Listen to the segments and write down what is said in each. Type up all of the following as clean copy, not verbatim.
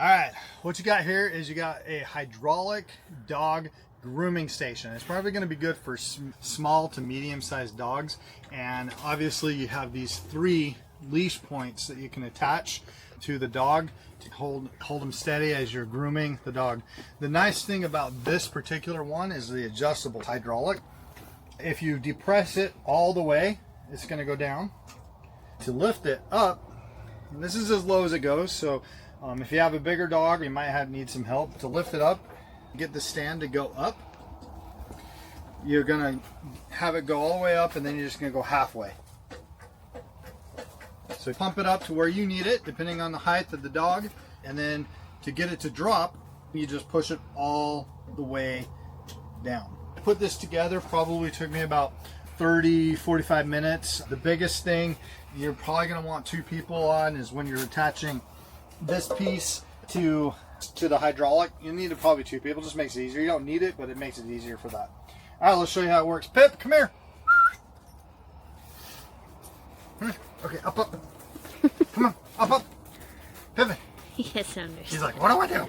All right, what you got here is you got a hydraulic dog grooming station. It's probably going to be good for small to medium-sized dogs, and obviously you have these 3 leash points that you can attach to the dog to hold them steady as you're grooming the dog. The nice thing about this particular one is the adjustable hydraulic. If you depress it all the way, it's going to go down. To lift it up, and this is as low as it goes, so if you have a bigger dog, you might need some help. To lift it up, get the stand to go up. You're going to have it go all the way up, and then you're just going to go halfway. So pump it up to where you need it, depending on the height of the dog. And then to get it to drop, you just push it all the way down. To put this together probably took me about 30-45 minutes. The biggest thing you're probably going to want 2 people on is when you're attaching this piece to the hydraulic. You need probably 2 people. Just makes it easier. You don't need it, but it makes it easier for that. All right, let's show you how it works. Pip, come here. Okay, up. Come on, up. Pivot. Yes, I understand. He's like, what do I do?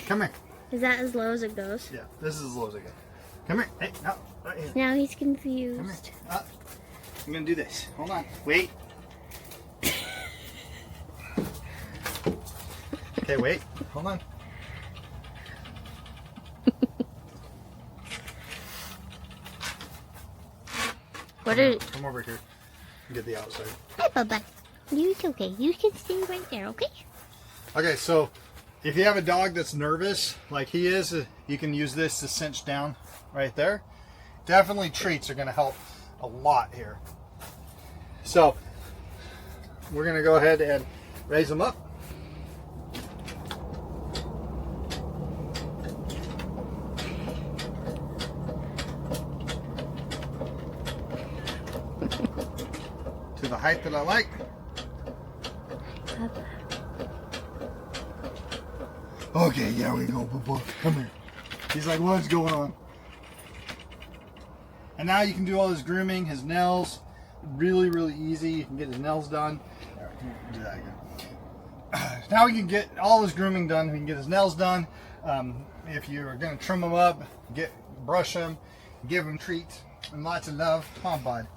Come here. Is that as low as it goes? Yeah, this is as low as it goes. Come here. Hey, no, right here. Now he's confused. Come here. I'm gonna do this. Hold on. Wait. Okay, wait. Hold on. Come over here and get the outside. Hi, Bubba. It's okay. You can stay right there, okay? Okay, so if you have a dog that's nervous, like he is, you can use this to cinch down right there. Definitely treats are going to help a lot here. So we're going to go ahead and raise them up. To the height that I like. Okay, yeah, we go, Bubba. Come here. He's like, what's going on? And now you can do all his grooming, his nails, really, really easy. You can get his nails done. All right, do that again. Now we can get all his grooming done. We can get his nails done. If you're gonna trim them up, brush them, give him treats and lots of love. Come on, bud,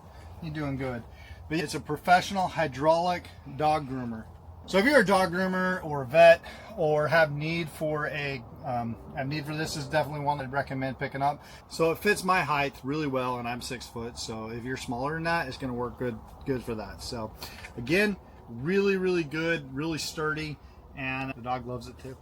you're doing good. But it's a professional hydraulic dog groomer. So if you're a dog groomer or a vet or have need for this is definitely one I'd recommend picking up. So it fits my height really well, and I'm 6 foot. So if you're smaller than that, it's going to work good for that. So again, really, really good, really sturdy, and the dog loves it too.